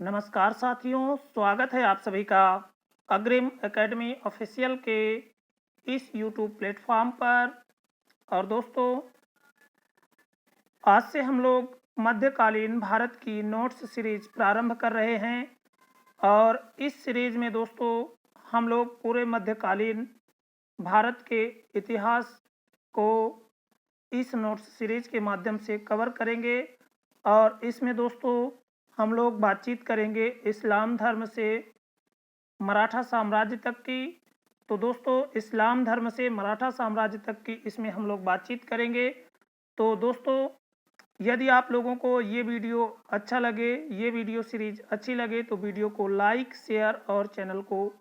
नमस्कार साथियों, स्वागत है आप सभी का अग्रिम एकेडमी ऑफिशियल के इस यूट्यूब प्लेटफॉर्म पर। और दोस्तों, आज से हम लोग मध्यकालीन भारत की नोट्स सीरीज प्रारंभ कर रहे हैं। और इस सीरीज में दोस्तों हम लोग पूरे मध्यकालीन भारत के इतिहास को इस नोट्स सीरीज के माध्यम से कवर करेंगे। और इसमें दोस्तों हम लोग बातचीत करेंगे इस्लाम धर्म से मराठा साम्राज्य तक की। तो दोस्तों, इस्लाम धर्म से मराठा साम्राज्य तक की इसमें हम लोग बातचीत करेंगे। तो दोस्तों, यदि आप लोगों को ये वीडियो अच्छा लगे, ये वीडियो सीरीज अच्छी लगे, तो वीडियो को लाइक, शेयर और चैनल को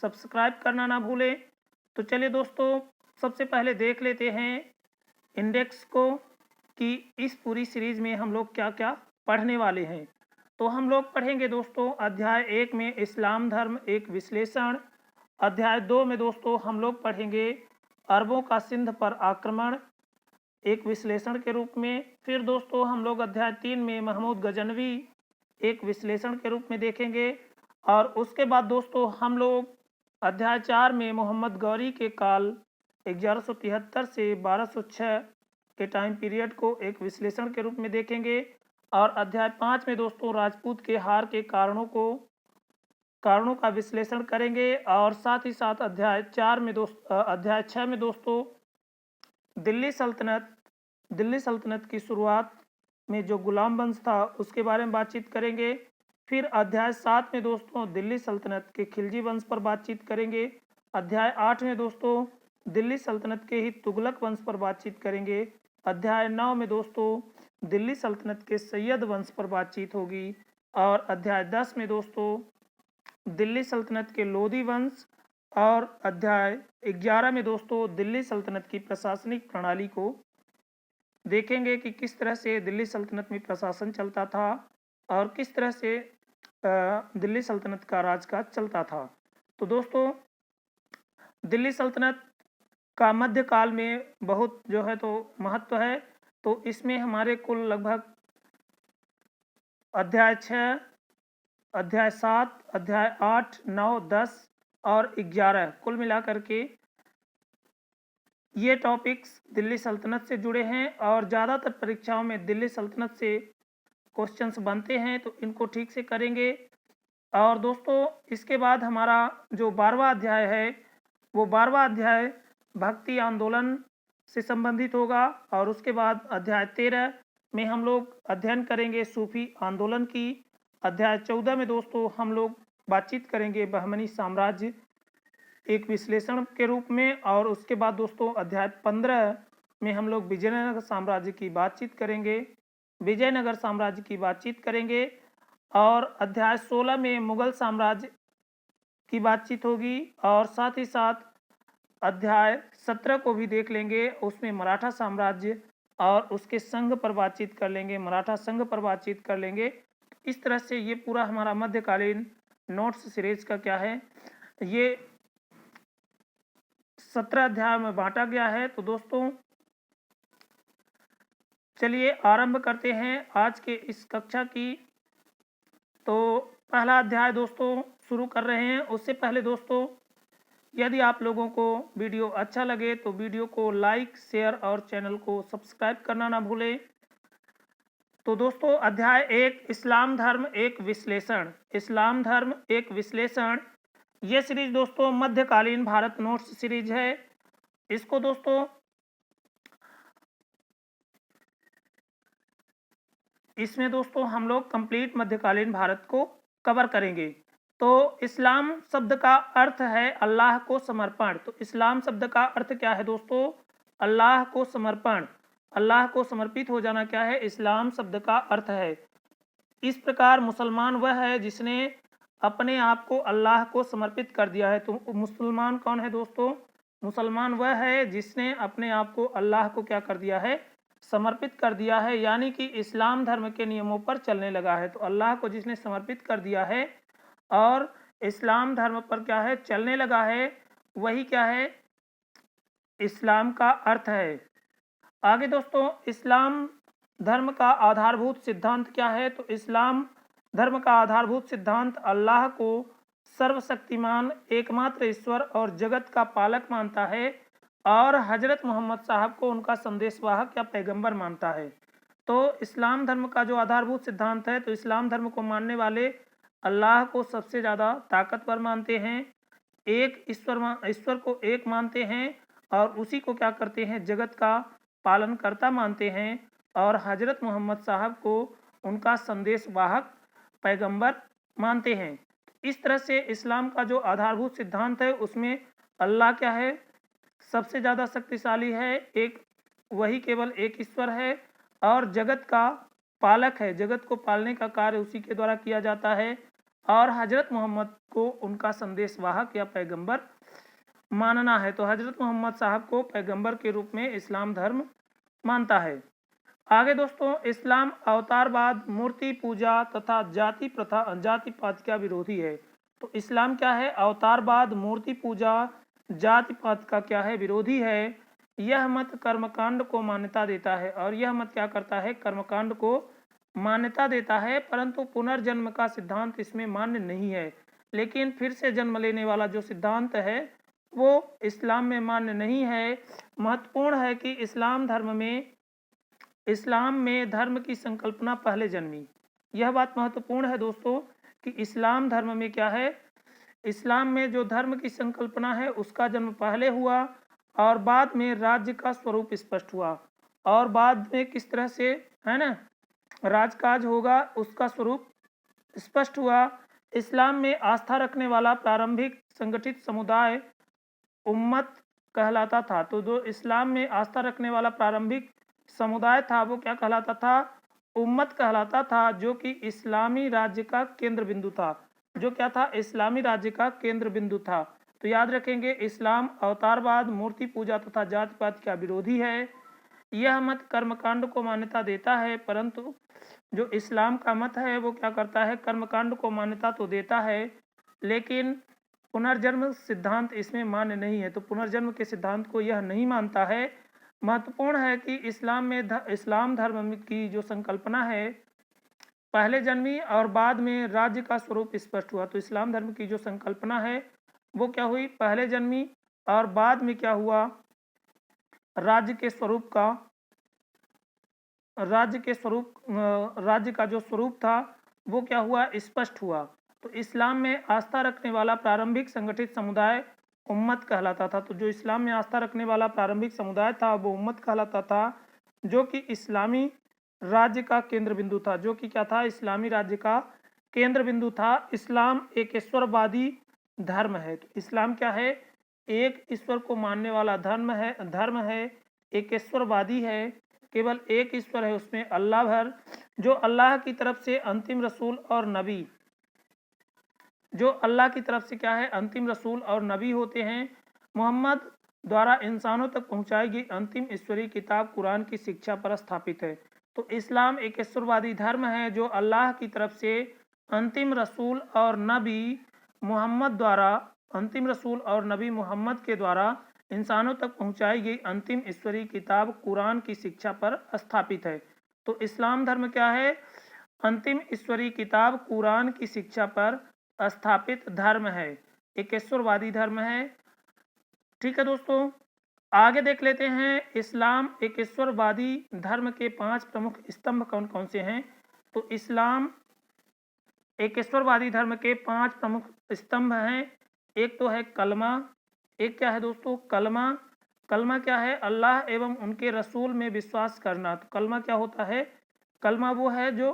सब्सक्राइब करना ना भूलें। तो चलिए दोस्तों, सबसे पहले देख लेते हैं इंडेक्स को कि इस पूरी सीरीज में हम लोग क्या क्या पढ़ने वाले हैं। तो हम लोग पढ़ेंगे दोस्तों अध्याय 1 में इस्लाम धर्म एक विश्लेषण। अध्याय 2 में दोस्तों हम लोग पढ़ेंगे अरबों का सिंध पर आक्रमण एक विश्लेषण के रूप में। फिर दोस्तों हम लोग अध्याय 3 में महमूद गजनवी एक विश्लेषण के रूप में देखेंगे। और उसके बाद दोस्तों हम लोग अध्याय 4 में मोहम्मद गौरी के काल 1173 से 1206 के टाइम पीरियड को एक विश्लेषण के रूप में देखेंगे। और अध्याय 5 में दोस्तों राजपूत के हार के कारणों का विश्लेषण करेंगे। और साथ ही साथ अध्याय 6 में दोस्तों दिल्ली सल्तनत की शुरुआत में जो गुलाम वंश था उसके बारे में बातचीत करेंगे। फिर अध्याय 7 में दोस्तों दिल्ली सल्तनत के खिलजी वंश पर बातचीत करेंगे। अध्याय 8 में दोस्तों दिल्ली सल्तनत के ही तुगलक वंश पर बातचीत करेंगे। अध्याय 9 में दोस्तों दिल्ली सल्तनत के सैयद वंश पर बातचीत होगी। और अध्याय 10 में दोस्तों दिल्ली सल्तनत के लोधी वंश। और अध्याय 11 में दोस्तों दिल्ली सल्तनत की प्रशासनिक प्रणाली को देखेंगे कि किस तरह से दिल्ली सल्तनत में प्रशासन चलता था और किस तरह से दिल्ली सल्तनत का राजकाज चलता था। तो दोस्तों, दिल्ली सल्तनत का मध्यकाल में बहुत जो है तो महत्व है। तो इसमें हमारे कुल लगभग अध्याय 6, अध्याय 7, अध्याय 8, 9, 10 और 11 कुल मिलाकर के ये टॉपिक्स दिल्ली सल्तनत से जुड़े हैं। और ज़्यादातर परीक्षाओं में दिल्ली सल्तनत से क्वेश्चंस बनते हैं, तो इनको ठीक से करेंगे। और दोस्तों इसके बाद हमारा जो 12वां अध्याय है वो 12वां अध्याय भक्ति आंदोलन से संबंधित होगा। और उसके बाद अध्याय 13 में हम लोग अध्ययन करेंगे सूफी आंदोलन की। अध्याय 14 में दोस्तों हम लोग बातचीत करेंगे बहमनी साम्राज्य एक विश्लेषण के रूप में। और उसके बाद दोस्तों अध्याय 15 में हम लोग विजयनगर साम्राज्य की बातचीत करेंगे। और अध्याय 16 में मुगल साम्राज्य की बातचीत होगी। और साथ ही साथ अध्याय 17 को भी देख लेंगे, उसमें मराठा साम्राज्य और उसके संघ पर बातचीत कर लेंगे, मराठा संघ पर बातचीत कर लेंगे। इस तरह से ये पूरा हमारा मध्यकालीन नोट्स सीरीज का क्या है, ये 17 अध्याय में बांटा गया है। तो दोस्तों चलिए आरंभ करते हैं आज के इस कक्षा की। तो पहला अध्याय दोस्तों शुरू कर रहे हैं। उससे पहले दोस्तों, यदि आप लोगों को वीडियो अच्छा लगे तो वीडियो को लाइक, शेयर और चैनल को सब्सक्राइब करना ना भूलें। तो दोस्तों अध्याय 1 इस्लाम धर्म एक विश्लेषण। ये सीरीज दोस्तों मध्यकालीन भारत नोट्स सीरीज है। इसको दोस्तों इसमें दोस्तों हम लोग कंप्लीट मध्यकालीन भारत को कवर करेंगे। तो इस्लाम शब्द का अर्थ है अल्लाह को समर्पण। तो इस्लाम शब्द का अर्थ क्या है दोस्तों? अल्लाह को समर्पण, अल्लाह को समर्पित हो जाना क्या है, इस्लाम शब्द का अर्थ है। इस प्रकार मुसलमान वह है जिसने अपने आप को अल्लाह को समर्पित कर दिया है। तो मुसलमान कौन है दोस्तों? मुसलमान वह है जिसने अपने आप को अल्लाह को क्या कर दिया है, समर्पित कर दिया है, यानी कि इस्लाम धर्म के नियमों पर चलने लगा है। तो अल्लाह को जिसने समर्पित कर दिया है और इस्लाम धर्म पर क्या है, चलने लगा है, वही क्या है, इस्लाम का अर्थ है। आगे दोस्तों इस्लाम धर्म का आधारभूत सिद्धांत क्या है? तो इस्लाम धर्म का आधारभूत सिद्धांत अल्लाह को सर्वशक्तिमान एकमात्र ईश्वर और जगत का पालक मानता है और हजरत मोहम्मद साहब को उनका संदेशवाहक या पैगंबर मानता है। तो इस्लाम धर्म का जो आधारभूत सिद्धांत है, तो इस्लाम धर्म को मानने वाले अल्लाह को सबसे ज़्यादा ताकतवर मानते हैं, एक ईश्वर को एक मानते हैं और उसी को क्या करते हैं, जगत का पालनकर्ता मानते हैं और हजरत मोहम्मद साहब को उनका संदेशवाहक पैगंबर मानते हैं। इस तरह से इस्लाम का जो आधारभूत सिद्धांत है उसमें अल्लाह क्या है, सबसे ज़्यादा शक्तिशाली है, एक वही केवल एक ईश्वर है और जगत का पालक है, जगत को पालने का कार्य उसी के द्वारा किया जाता है और हजरत मोहम्मद को उनका संदेशवाहक या पैगंबर मानना है। तो हजरत मोहम्मद साहब को पैगंबर के रूप में इस्लाम धर्म मानता है। आगे दोस्तों, इस्लाम अवतारवाद, मूर्ति पूजा तथा जाति प्रथा जाति पात का विरोधी है। तो इस्लाम क्या है, अवतारवाद, मूर्ति पूजा, जाति पात का क्या है, विरोधी है। यह मत कर्मकांड को मान्यता देता है और यह मत क्या करता है, कर्मकांड को मान्यता देता है, परंतु पुनर्जन्म का सिद्धांत इसमें मान्य नहीं है। लेकिन फिर से जन्म लेने वाला जो सिद्धांत है वो इस्लाम में मान्य नहीं है। महत्वपूर्ण है कि इस्लाम में धर्म की संकल्पना पहले जन्मी। यह बात महत्वपूर्ण है दोस्तों कि इस्लाम धर्म में क्या है, इस्लाम में जो धर्म की संकल्पना है उसका जन्म पहले हुआ और बाद में राज्य का स्वरूप स्पष्ट हुआ और बाद में किस तरह से है ना राजकाज होगा उसका स्वरूप स्पष्ट हुआ। इस्लाम में आस्था रखने वाला प्रारंभिक संगठित समुदाय उम्मत कहलाता था। तो जो इस्लाम में आस्था रखने वाला प्रारंभिक समुदाय था वो क्या कहलाता था, उम्मत कहलाता था, जो कि इस्लामी राज्य का केंद्र बिंदु था, जो क्या था, इस्लामी राज्य का केंद्र बिंदु था। तो याद रखेंगे, इस्लाम अवतारवाद, मूर्ति पूजा तथा जाति पात का विरोधी है। यह मत कर्मकांड को मान्यता देता है, परंतु जो इस्लाम का मत है वो क्या करता है, कर्मकांड को मान्यता तो देता है लेकिन पुनर्जन्म सिद्धांत इसमें मान्य नहीं है। तो पुनर्जन्म के सिद्धांत को यह नहीं मानता है। महत्वपूर्ण है कि इस्लाम धर्म की जो संकल्पना है पहले जन्मी और बाद में राज्य का स्वरूप स्पष्ट हुआ। तो इस्लाम धर्म की जो संकल्पना है वो क्या हुई, पहले जन्मी और बाद में क्या हुआ, राज्य का जो स्वरूप था वो क्या हुआ, स्पष्ट हुआ। तो इस्लाम में आस्था रखने वाला प्रारंभिक संगठित समुदाय उम्मत कहलाता था। तो जो इस्लाम में आस्था रखने वाला प्रारंभिक समुदाय था वो उम्मत कहलाता था, जो कि इस्लामी राज्य का केंद्र बिंदु था, जो कि क्या था, इस्लामी राज्य का केंद्र बिंदु था। इस्लाम एक ईश्वरवादी धर्म है। तो इस्लाम क्या है, एक ईश्वर को मानने वाला धर्म है, एक ईश्वरवादी है, केवल एक ईश्वर है, उसमें अल्लाह भर, जो अल्लाह की तरफ से अंतिम रसूल और नबी, जो अल्लाह की तरफ से क्या है, अंतिम रसूल और नबी होते हैं। मोहम्मद द्वारा इंसानों तक पहुंचाई गई अंतिम ईश्वरीय किताब कुरान की शिक्षा पर स्थापित है। तो इस्लाम एक ईश्वरवादी धर्म है जो अल्लाह की तरफ से अंतिम रसूल और नबी मोहम्मद द्वारा, अंतिम रसूल और नबी मोहम्मद के द्वारा इंसानों तक पहुंचाई गई अंतिम ईश्वरीय किताब कुरान की शिक्षा पर स्थापित है। तो इस्लाम धर्म क्या है, अंतिम ईश्वरीय किताब कुरान की शिक्षा पर स्थापित धर्म है, एक ईश्वरवादी धर्म है। ठीक है दोस्तों, आगे देख लेते हैं इस्लाम एक ईश्वरवादी धर्म के 5 प्रमुख स्तंभ कौन कौन से हैं। तो इस्लाम एक ईश्वरवादी धर्म के 5 प्रमुख स्तंभ हैं। एक तो है कलमा, एक क्या है दोस्तों, कलमा क्या है, अल्लाह एवं उनके रसूल में विश्वास करना। तो कलमा क्या होता है, कलमा वो है जो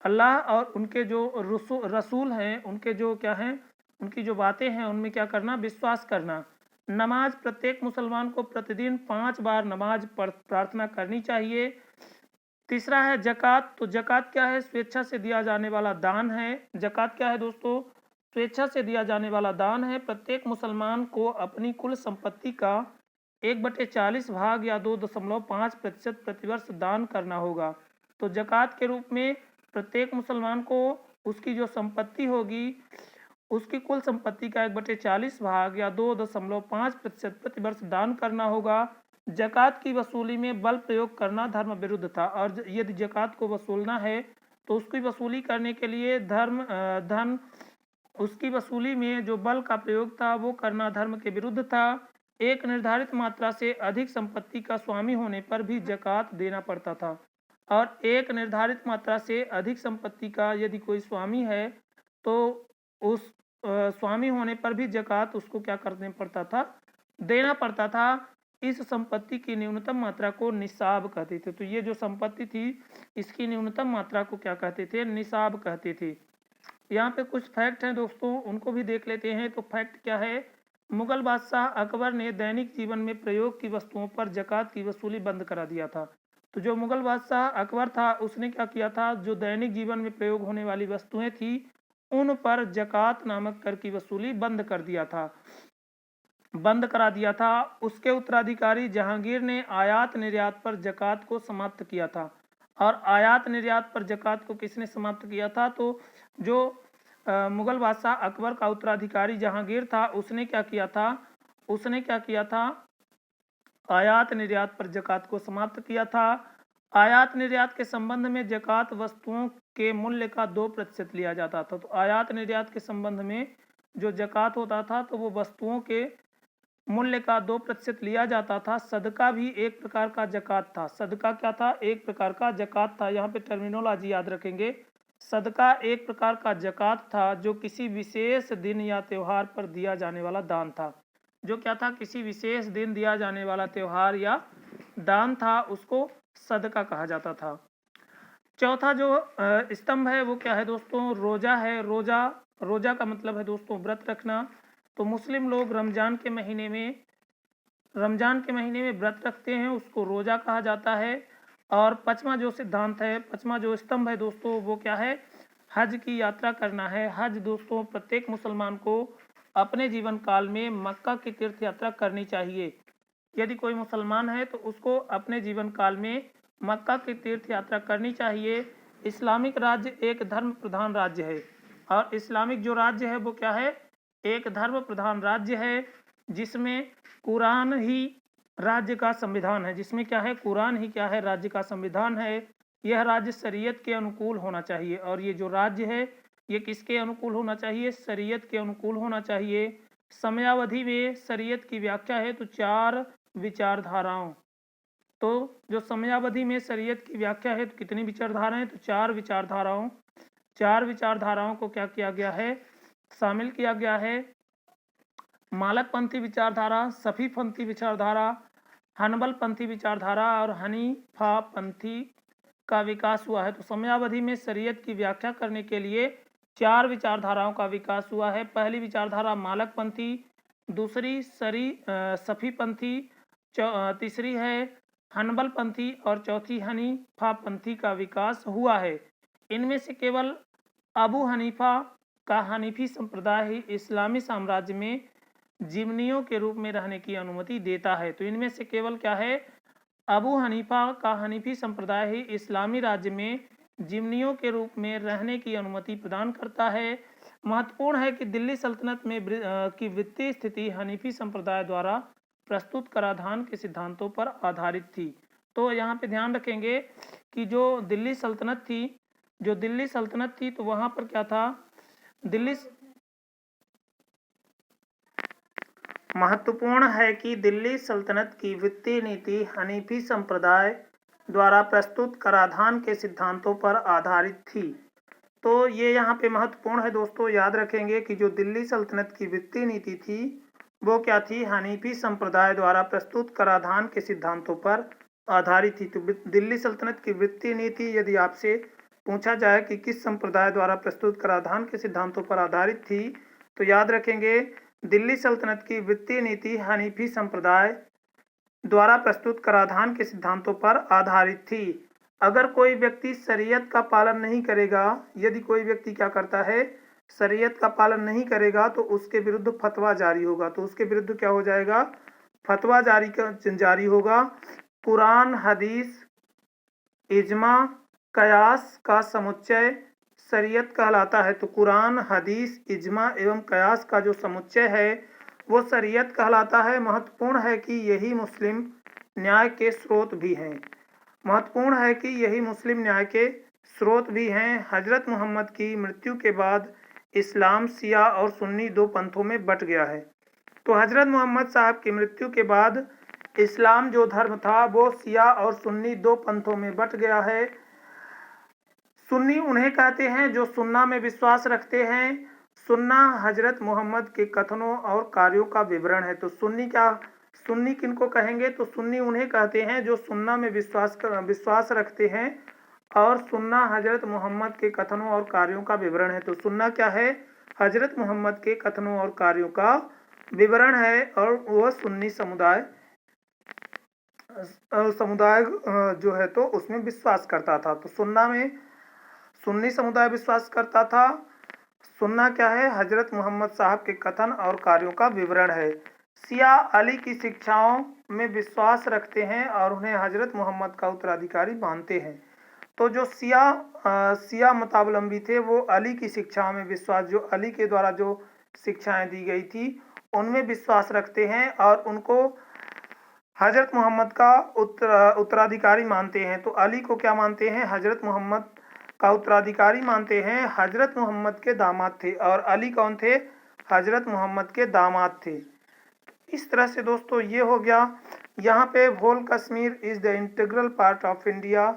अल्लाह और उनके जो रसूल हैं, उनके जो क्या हैं, उनकी जो बातें हैं उनमें क्या करना, विश्वास करना। नमाज, प्रत्येक मुसलमान को प्रतिदिन 5 बार नमाज प्रार्थना करनी चाहिए। तीसरा है जक़ात। तो जक़ात क्या है, स्वेच्छा से दिया जाने वाला दान है। जक़ात क्या है दोस्तों, स्वेच्छा से दिया जाने वाला दान है। प्रत्येक मुसलमान को अपनी कुल संपत्ति का 1/40 भाग या 2.5% प्रतिवर्ष दान करना होगा। तो जक़ात के रूप में प्रत्येक मुसलमान को उसकी जो संपत्ति होगी उसकी कुल संपत्ति का 1/40 भाग या 2.5% प्रतिवर्ष दान करना होगा। जक़ात की वसूली में बल प्रयोग करना धर्म विरुद्ध था और यदि जक़ात को वसूलना है तो उसकी वसूली करने के लिए धन उसकी वसूली में जो बल का प्रयोग था वो करना धर्म के विरुद्ध था। एक निर्धारित मात्रा से अधिक संपत्ति का स्वामी होने पर भी ज़कात देना पड़ता था, और एक निर्धारित मात्रा से अधिक संपत्ति का यदि कोई स्वामी है तो उस स्वामी होने पर भी ज़कात उसको क्या करने पड़ता था, देना पड़ता था। इस संपत्ति की न्यूनतम मात्रा को निसाब कहते थे। तो ये जो संपत्ति थी इसकी न्यूनतम मात्रा को क्या कहते थे, निसाब कहते थे। यहाँ पे कुछ फैक्ट हैं दोस्तों, उनको भी देख लेते हैं। तो फैक्ट क्या है, मुगल बादशाह अकबर ने दैनिक जीवन में प्रयोग की वस्तुओं पर ज़कात की वसूली बंद करा दिया था। तो जो मुगल बादशाह अकबर था उसने क्या किया था, जो दैनिक जीवन में प्रयोग होने वाली वस्तुएं थी उन पर ज़कात नामक कर की वसूली बंद करा दिया था। उसके उत्तराधिकारी जहांगीर ने आयात निर्यात पर ज़कात को समाप्त किया था। और आयात निर्यात पर ज़कात को किसने समाप्त किया था, तो जो मुगल बादशाह अकबर का उत्तराधिकारी जहांगीर था उसने क्या किया था, आयात निर्यात पर ज़कात को समाप्त किया था। आयात निर्यात के संबंध में ज़कात वस्तुओं के मूल्य का 2% लिया जाता था। तो आयात निर्यात के संबंध में जो ज़कात होता था तो वो वस्तुओं के मूल्य का 2% लिया जाता था। सदका भी एक प्रकार का ज़कात था। सदका क्या था, एक प्रकार का ज़कात था। यहाँ पे टर्मिनोलॉजी याद रखेंगे। सदका एक प्रकार का ज़कात था जो किसी विशेष दिन या त्यौहार पर दिया जाने वाला दान था। जो क्या था, किसी विशेष दिन दिया जाने वाला त्यौहार या दान था, उसको सदका कहा जाता था। चौथा जो स्तंभ है वो क्या है दोस्तों, रोजा है। रोजा का मतलब है दोस्तों व्रत रखना। तो मुस्लिम लोग रमजान के महीने में व्रत रखते हैं, उसको रोजा कहा जाता है। और पांचवा जो सिद्धांत है, पांचवा जो स्तंभ है दोस्तों वो क्या है, हज की यात्रा करना है। हज दोस्तों प्रत्येक मुसलमान को अपने जीवन काल में मक्का की तीर्थ यात्रा करनी चाहिए। यदि कोई मुसलमान है तो उसको अपने जीवन काल में मक्का की तीर्थ यात्रा करनी चाहिए। इस्लामिक राज्य एक धर्म प्रधान राज्य है, और इस्लामिक जो राज्य है वो क्या है, एक धर्म प्रधान राज्य है जिसमें कुरान ही राज्य का संविधान है। जिसमें क्या है, कुरान ही क्या है, राज्य का संविधान है। यह राज्य शरीयत के अनुकूल होना चाहिए। और ये जो राज्य है ये किसके अनुकूल होना चाहिए, शरीयत के अनुकूल होना चाहिए। समयावधि में शरीयत की व्याख्या है तो 4 विचारधाराओं। तो जो समयावधि में शरीयत की व्याख्या है तो कितनी विचारधाराएं, तो 4 विचारधाराओं। 4 विचारधाराओं को क्या किया गया है, शामिल किया गया है। मालकपंथी विचारधारा, सफ़ीपंथी विचारधारा, हनबलपंथी विचारधारा और हनीफा पंथी का विकास हुआ है। तो समयावधि में शरीयत की व्याख्या करने के लिए 4 विचारधाराओं का विकास हुआ है। पहली विचारधारा मालकपंथी, दूसरी सफ़ीपंथी, तीसरी है हनबलपंथी और चौथी हनीफा पंथी का विकास हुआ है। इनमें से केवल अबू हनीफा का हनीफी संप्रदाय ही इस्लामी साम्राज्य में जिम्नियों के रूप में रहने की अनुमति देता है। तो इनमें से केवल क्या है, अबू हनीफा का हनीफी संप्रदाय ही इस्लामी राज्य में जिम्नियों के रूप में रहने की अनुमति प्रदान करता है। महत्वपूर्ण है कि दिल्ली सल्तनत में की वित्तीय स्थिति हनीफी संप्रदाय द्वारा प्रस्तुत कराधान के सिद्धांतों पर आधारित थी। तो यहाँ पे ध्यान रखेंगे कि जो दिल्ली सल्तनत थी तो वहाँ पर क्या था, महत्वपूर्ण है कि दिल्ली सल्तनत की वित्तीय नीति हनीफी संप्रदाय द्वारा प्रस्तुत कराधान के सिद्धांतों पर आधारित थी। तो ये यहाँ पे महत्वपूर्ण है दोस्तों, याद रखेंगे कि जो दिल्ली सल्तनत की वित्तीय नीति थी वो क्या थी, हनीफी संप्रदाय द्वारा प्रस्तुत कराधान के सिद्धांतों पर आधारित थी। तो दिल्ली सल्तनत की वित्तीय नीति यदि आपसे पूछा जाए कि किस संप्रदाय द्वारा प्रस्तुत कराधान के सिद्धांतों पर आधारित थी, तो याद रखेंगे दिल्ली सल्तनत की वित्तीय नीति हनीफी संप्रदाय द्वारा प्रस्तुत कराधान के सिद्धांतों पर आधारित थी। अगर कोई व्यक्ति शरीयत का पालन नहीं करेगा, यदि कोई व्यक्ति क्या करता है, शरीयत का पालन नहीं करेगा तो उसके विरुद्ध फतवा जारी होगा। तो उसके विरुद्ध क्या हो जाएगा, फतवा जारी होगा। कुरान, हदीस, इजमा, कयास का समुच्चय शरीयत कहलाता है। तो कुरान, हदीस, इजमा एवं कयास का जो समुच्चय है वो शरीयत कहलाता है। महत्वपूर्ण है कि यही मुस्लिम न्याय के स्रोत भी हैं। स्रोत भी हैं। हजरत मोहम्मद की मृत्यु के बाद इस्लाम शिया और सुन्नी दो पंथों में बट गया है। तो हजरत मोहम्मद साहब की मृत्यु के बाद इस्लाम जो धर्म था वो शिया और सुन्नी दो पंथों में बट गया है। सुन्नी उन्हें कहते हैं जो सुन्ना में विश्वास रखते हैं। सुन्ना हजरत मोहम्मद के कथनों और कार्यों का विवरण है। तो सुन्नी किनको कहेंगे? तो सुन्नी उन्हें कहते हैं जो सुन्ना में विश्वास रखते हैं और सुन्ना हजरत मोहम्मद के कथनों और कार्यों का विवरण है। तो सुन्ना क्या है? हजरत मोहम्मद के कथनों और कार्यों का विवरण है और वह सुन्नी समुदाय जो है तो उसमें विश्वास करता था। तो सुन्ना में सुन्नी समुदाय विश्वास करता था। सुन्ना क्या है? हजरत मोहम्मद साहब के कथन और कार्यों का विवरण है। शिया अली की शिक्षाओं में विश्वास रखते हैं और उन्हें हजरत मोहम्मद का उत्तराधिकारी मानते हैं। तो जो शिया मतावलंबी थे वो अली की शिक्षाओं में विश्वास, जो अली के द्वारा जो शिक्षाएं दी गई थी उनमें विश्वास रखते हैं और उनको हजरत मोहम्मद का उत्तराधिकारी मानते हैं। तो अली को क्या मानते हैं? हजरत मोहम्मद का उत्तराधिकारी मानते हैं। हजरत मोहम्मद के दामाद थे और अली कौन थे? हजरत मोहम्मद के दामाद थे। इस तरह से दोस्तों ये हो गया। यहाँ पे whole Kashmir is the integral part of India,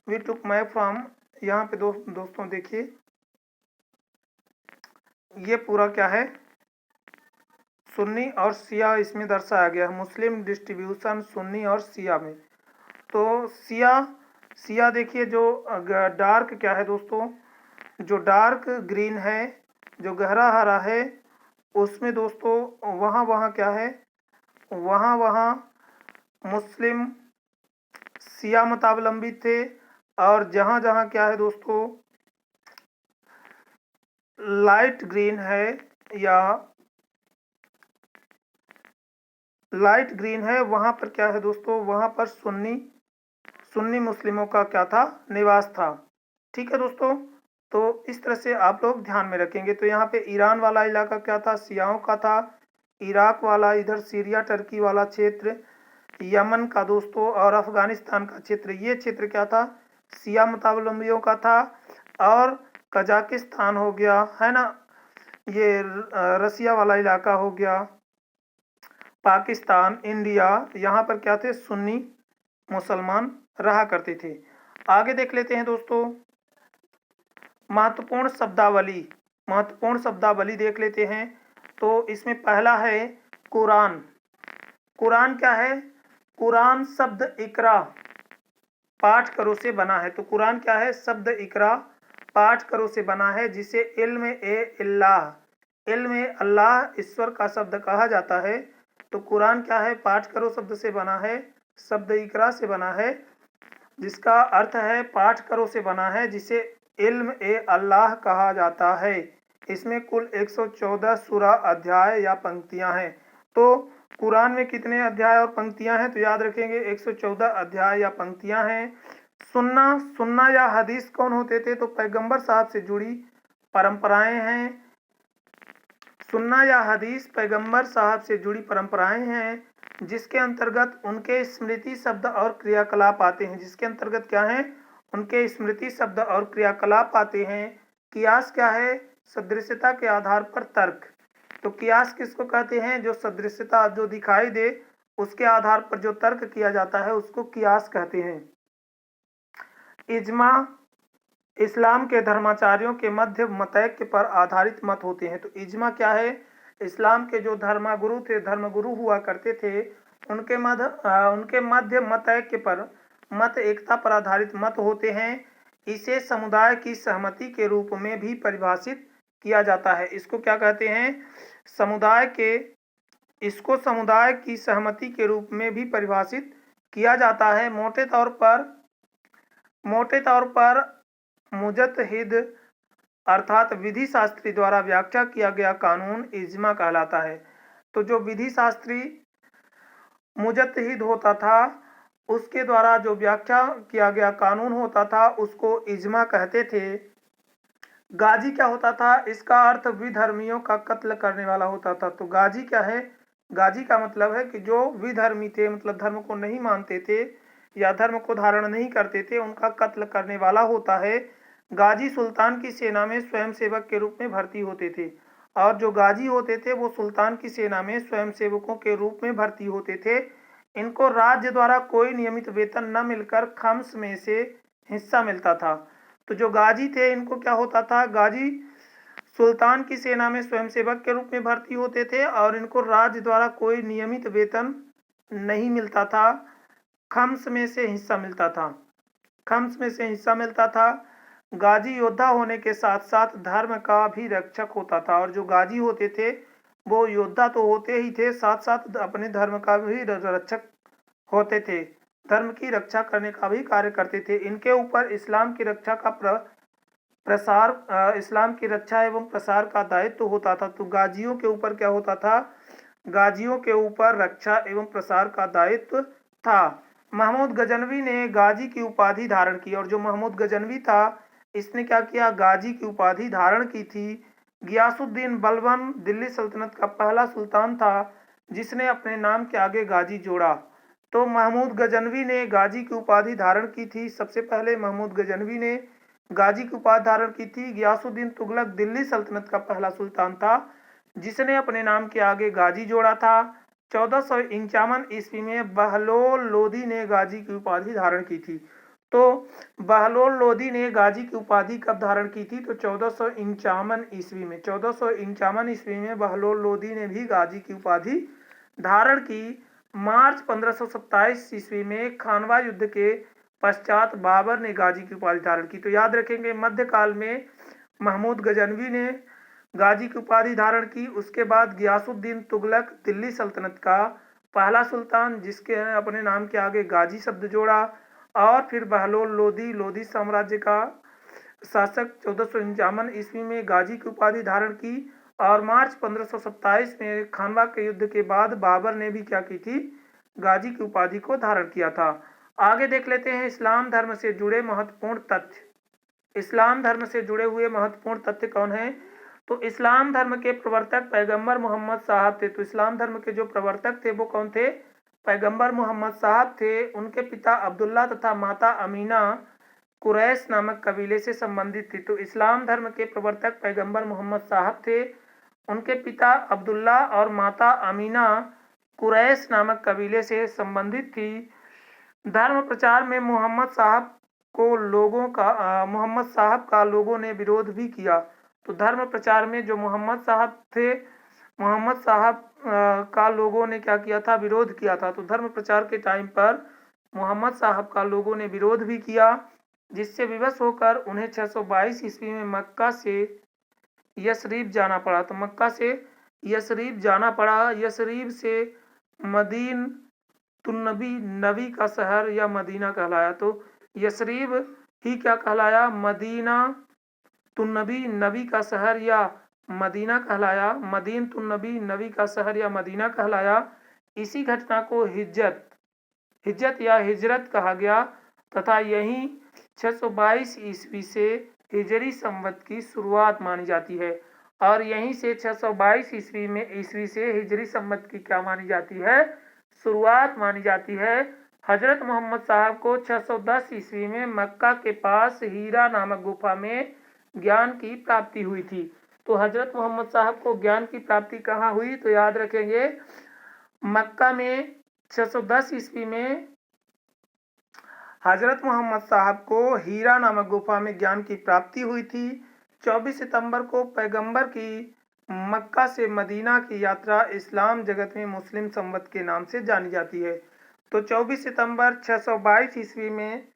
we took map from. यहाँ पे दोस्तों देखिए ये पूरा क्या है, सुन्नी और शिया इसमें दर्शाया गया है। मुस्लिम डिस्ट्रीब्यूशन सुन्नी और शिया में। तो शिया देखिए जो डार्क क्या है दोस्तों, जो डार्क ग्रीन है, जो गहरा हरा है, उसमें दोस्तों वहाँ क्या है, वहाँ मुस्लिम शिया मतावलंबी थे। और जहाँ क्या है दोस्तों लाइट ग्रीन है या लाइट ग्रीन है, वहाँ पर क्या है दोस्तों, वहाँ पर सुन्नी मुस्लिमों का क्या था, निवास था। ठीक है दोस्तों, तो इस तरह से आप लोग ध्यान में रखेंगे। तो यहाँ पे ईरान वाला इलाका क्या था, शियाओं का था। इराक वाला, इधर सीरिया टर्की वाला क्षेत्र, यमन का दोस्तों और अफगानिस्तान का क्षेत्र, ये क्षेत्र क्या था, शिया मतावलंबियों का था। और कजाकिस्तान हो गया है ना, ये रसिया वाला इलाका हो गया, पाकिस्तान, इंडिया, यहाँ पर क्या थे, सुन्नी मुसलमान रहा करते थे। आगे देख लेते हैं दोस्तों महत्वपूर्ण शब्दावली देख लेते हैं। तो इसमें पहला है कुरान। कुरान क्या है? कुरान शब्द इकरा पाठ करो से बना है। तो कुरान क्या है? शब्द इकरा पाठ करो से बना है, जिसे इल्म अल्लाह ईश्वर का शब्द कहा जाता है। तो कुरान क्या है? पाठ करो शब्द से बना है, शब्द इकरा से बना है, जिसका अर्थ है पाठ करो से बना है, जिसे इल्म अल्लाह कहा जाता है। इसमें कुल 114 सूरा अध्याय या पंक्तियां हैं। तो कुरान में कितने अध्याय और पंक्तियां हैं? तो याद रखेंगे 114 अध्याय या पंक्तियां हैं। सुन्ना या हदीस कौन होते थे? तो पैगंबर साहब से जुड़ी परंपराएं हैं। सुन्ना या हदीस पैगंबर साहब से जुड़ी परंपराएं हैं, जिसके अंतर्गत उनके स्मृति शब्द और क्रियाकलाप आते हैं। जिसके अंतर्गत क्या है? उनके स्मृति शब्द और क्रियाकलाप आते हैं। कियास क्या है? सदृश्यता के आधार पर तर्क। तो कियास किसको कहते हैं? जो सदृश्यता जो दिखाई दे उसके आधार पर जो तर्क किया जाता है उसको कियास कहते हैं। इजमा इस्लाम के धर्माचार्यों के मध्य मतैक्य पर आधारित मत होते हैं। तो इजमा क्या है? इस्लाम के जो धर्मगुरु हुआ करते थे, उनके मध्य मतैक्य पर, मत एकता पर आधारित मत होते हैं। इसे समुदाय की सहमति के रूप में भी परिभाषित किया जाता है। इसको क्या कहते हैं? इसको समुदाय की सहमति के रूप में भी परिभाषित किया जाता है। मोटे तौर पर मुजतहिद अर्थात विधि शास्त्री द्वारा व्याख्या किया गया कानून इजमा कहलाता है। तो जो विधि शास्त्री मुजतहिद होता था उसके द्वारा जो व्याख्या किया गया कानून होता था उसको इजमा कहते थे। गाजी क्या होता था? इसका अर्थ विधर्मियों का कत्ल करने वाला होता था। तो गाजी क्या है? गाजी का मतलब है कि जो विधर्मी थे, मतलब धर्म को नहीं मानते थे या धर्म को धारण नहीं करते थे, उनका कत्ल करने वाला होता है। गाजी सुल्तान की सेना में स्वयंसेवक के रूप में भर्ती होते थे, और जो गाजी होते थे वो सुल्तान की सेना में स्वयंसेवकों के रूप में भर्ती होते थे। इनको राज्य द्वारा कोई नियमित वेतन न मिलकर खम्स में से हिस्सा मिलता था। तो जो गाजी थे इनको क्या होता था, गाजी सुल्तान की सेना में स्वयंसेवक के रूप में भर्ती होते थे और इनको राज्य द्वारा कोई नियमित वेतन नहीं मिलता था, खम्स में से हिस्सा मिलता था। खम्स में से हिस्सा मिलता था। गाजी योद्धा होने के साथ साथ धर्म का भी रक्षक होता था, और जो गाजी होते थे वो योद्धा तो होते ही थे, साथ साथ अपने धर्म का भी रक्षक होते थे, धर्म की रक्षा करने का भी कार्य करते थे। इनके ऊपर इस्लाम की रक्षा का इस्लाम की रक्षा एवं प्रसार का दायित्व होता था। तो गाजियों के ऊपर क्या होता था, गाजियों के ऊपर रक्षा एवं प्रसार का दायित्व था। महमूद गजनवी ने गाजी की उपाधि धारण की, और जो महमूद गजनवी था इसने क्या किया, गाजी की उपाधि धारण की थी। गियासुद्दीन बलबन दिल्ली सल्तनत का पहला सुल्तान था जिसने अपने नाम के आगे गाजी जोड़ा। तो महमूद गजनवी ने गाजी की उपाधि धारण की थी। सबसे पहले महमूद गजनवी ने गाजी की उपाधि धारण की थी। गियासुद्दीन तुगलक दिल्ली सल्तनत का पहला सुल्तान था जिसने अपने नाम के आगे गाजी जोड़ा था। 1451 ईस्वी में बहलोल लोदी ने गाजी की उपाधि धारण की थी। तो बहलोल लोदी ने गाजी की उपाधि कब धारण की थी, तो 1451 ईस्वी में। 1451 ईस्वी में बहलोल लोदी ने भी गाजी की उपाधि धारण की। मार्च 1527 ईस्वी में खानवा युद्ध के पश्चात बाबर ने गाजी की उपाधि धारण की। तो याद रखेंगे, मध्यकाल में महमूद गजनवी ने गाजी की उपाधि धारण की। उसके बाद गियासुद्दीन तुगलक दिल्ली सल्तनत का पहला सुल्तान जिसके अपने नाम के आगे गाजी शब्द जोड़ा, और फिर बहलोल लोदी लोदी साम्राज्य का शासक 1451 ईस्वी में गाजी की उपाधि धारण की। और मार्च 1527 में खानवा के युद्ध के बाद बाबर ने भी क्या की थी, गाजी की उपाधि को धारण किया था। आगे देख लेते हैं इस्लाम धर्म से जुड़े महत्वपूर्ण तथ्य। इस्लाम धर्म से जुड़े हुए महत्वपूर्ण तथ्य कौन है, तो इस्लाम धर्म के प्रवर्तक पैगंबर मोहम्मद साहब थे। तो इस्लाम धर्म के जो प्रवर्तक थे वो कौन थे, पैगंबर मोहम्मद साहब थे। उनके पिता अब्दुल्ला तथा माता अमीना कुरैश नामक कबीले से संबंधित थी। तो इस्लाम धर्म के प्रवर्तक पैगंबर मोहम्मद साहब थे, उनके पिता अब्दुल्ला और माता अमीना कुरैश नामक कबीले से संबंधित थी। धर्म प्रचार में मोहम्मद साहब का लोगों ने विरोध भी किया। तो धर्म प्रचार में जो मोहम्मद साहब थे, मोहम्मद साहब का लोगों ने क्या किया था, विरोध किया था। तो धर्म प्रचार के टाइम पर मोहम्मद साहब का लोगों ने विरोध भी किया, जिससे विवश होकर उन्हें 622 ईस्वी में मक्का से यसरीब जाना पड़ा। तो मक्का से यसरीब जाना पड़ा। यसरीब से मदीन तुन्नबी नबी का शहर या मदीना कहलाया। तो यसरीब ही क्या कहलाया, मदीना तुन्नबी नबी का शहर या मदीना कहलाया। मदीन तुन्नबी नबी का शहर या मदीना कहलाया। इसी घटना को हिज्जत या हिजरत कहा गया तथा यही 622 ईस्वी से हिजरी संवत की शुरुआत मानी जाती है। और यहीं से 622 ईस्वी से हिजरी संवत की क्या मानी जाती है, शुरुआत मानी जाती है। हजरत मोहम्मद साहब को 610 ईस्वी में मक्का के पास हीरा नामक गुफा में ज्ञान की प्राप्ति हुई थी। तो हजरत मोहम्मद साहब को ज्ञान की प्राप्ति कहाँ हुई, तो याद रखेंगे मक्का में 610 ईस्वी में हजरत मोहम्मद साहब को हीरा नामक गुफा में ज्ञान की प्राप्ति हुई थी। 24 सितंबर को पैगंबर की मक्का से मदीना की यात्रा इस्लाम जगत में मुस्लिम संवत के नाम से जानी जाती है। तो 24 सितंबर 622 ईस्वी में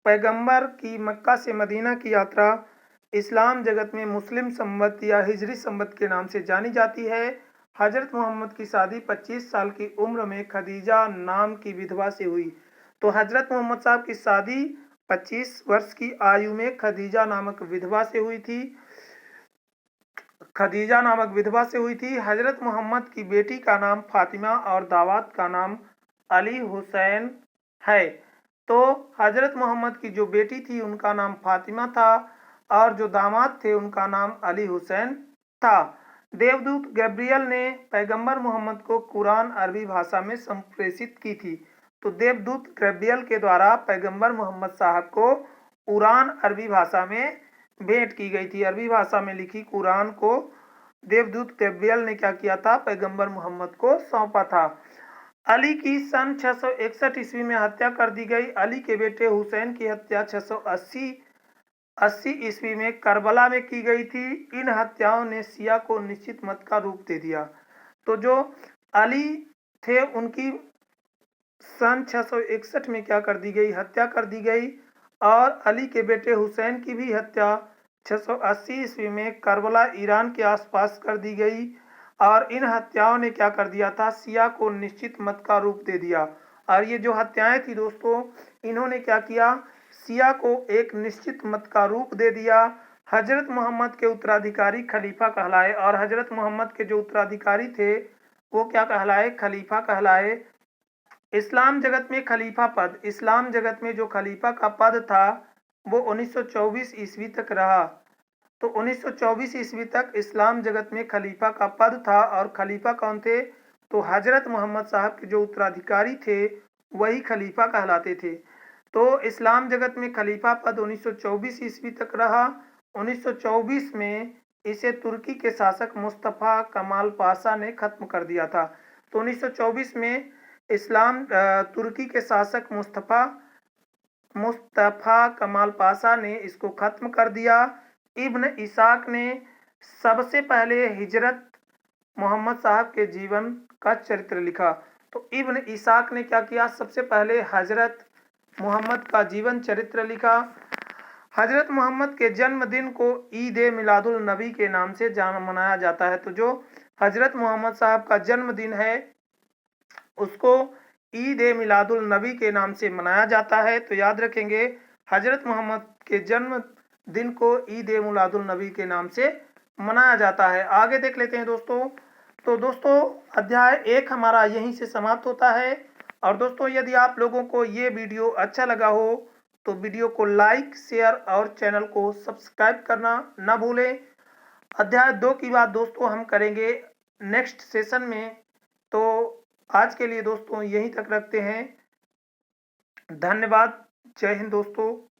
पैगंबर की मक्का से मदीना की यात्रा इस्लाम जगत में मुस्लिम संवत या हिजरी संवत के नाम से जानी जाती है। हजरत मोहम्मद की शादी 25 साल की उम्र में खदीजा नाम की विधवा से हुई। तो हजरत मोहम्मद साहब की शादी 25 वर्ष की आयु में खदीजा नामक विधवा से हुई थी। हजरत मोहम्मद की बेटी का नाम फातिमा और दामाद का नाम अली हुसैन है। तो हजरत मोहम्मद की जो बेटी थी उनका नाम फातिमा था और जो दामाद थे उनका नाम अली हुसैन था। देवदूत गैब्रियल ने पैगंबर मोहम्मद को कुरान अरबी भाषा में संप्रेषित की थी। तो देवदूत गैब्रियल के द्वारा पैगंबर मोहम्मद साहब को कुरान अरबी भाषा में भेंट की गई थी। अरबी भाषा में लिखी कुरान को देवदूत गब्रियल ने क्या किया था, पैगंबर मोहम्मद को सौंपा था। अली की सन 661 ईस्वी में हत्या कर दी गई। अली के बेटे हुसैन की हत्या 680 ईस्वी में करबला में की गई थी। इन हत्याओं ने शिया को निश्चित मत का रूप दे दिया। तो जो अली थे उनकी सन 661 में क्या कर दी गई, हत्या कर दी गई। और अली के बेटे हुसैन की भी हत्या 680 ईस्वी में करबला ईरान के आसपास कर दी गई। और इन हत्याओं ने क्या कर दिया था, शिया को निश्चित मत का रूप दे दिया। और ये जो हत्याएं थी दोस्तों, इन्होंने क्या किया, शिया को एक निश्चित मत का रूप दे दिया। हजरत मोहम्मद के उत्तराधिकारी खलीफा कहलाए। और हजरत मोहम्मद के जो उत्तराधिकारी थे वो क्या कहलाए, खलीफा कहलाए। इस्लाम जगत में खलीफा पद, इस्लाम जगत में जो खलीफा का पद था वो 1924 ईस्वी तक रहा। तो 1924 ईस्वी तक इस्लाम जगत में खलीफा का पद था। और खलीफा कौन थे, तो हजरत मोहम्मद साहब के जो उत्तराधिकारी थे वही खलीफा कहलाते थे। तो इस्लाम जगत में खलीफा पद 1924 ईस्वी तक रहा। 1924 में इसे तुर्की के शासक मुस्तफ़ा कमाल पाशा ने खत्म कर दिया था। तो 1924 में तुर्की के शासक मुस्तफ़ा कमाल पाशा ने इसको खत्म कर दिया। इब्न इसाक ने सबसे पहले हिजरत मोहम्मद साहब के जीवन का चरित्र लिखा। तो इब्न इसाक ने क्या किया, सबसे पहले हजरत मोहम्मद का जीवन चरित्र लिखा। हजरत मोहम्मद के जन्मदिन को ईद ए मिलादुल नबी के नाम से मनाया जाता है। तो जो हजरत मोहम्मद साहब का जन्मदिन है उसको ईद ए मिलादुल नबी के नाम से मनाया जाता है। तो याद रखेंगे, हजरत मोहम्मद के जन्म दिन को ईद ए मिलादुल नबी के नाम से मनाया जाता है। आगे देख लेते हैं दोस्तों। तो दोस्तों अध्याय 1 हमारा यहीं से समाप्त होता है। और दोस्तों यदि आप लोगों को ये वीडियो अच्छा लगा हो तो वीडियो को लाइक, शेयर और चैनल को सब्सक्राइब करना ना भूलें। अध्याय 2 की बात दोस्तों हम करेंगे नेक्स्ट सेशन में। तो आज के लिए दोस्तों यहीं तक रखते हैं। धन्यवाद। जय हिंद दोस्तों।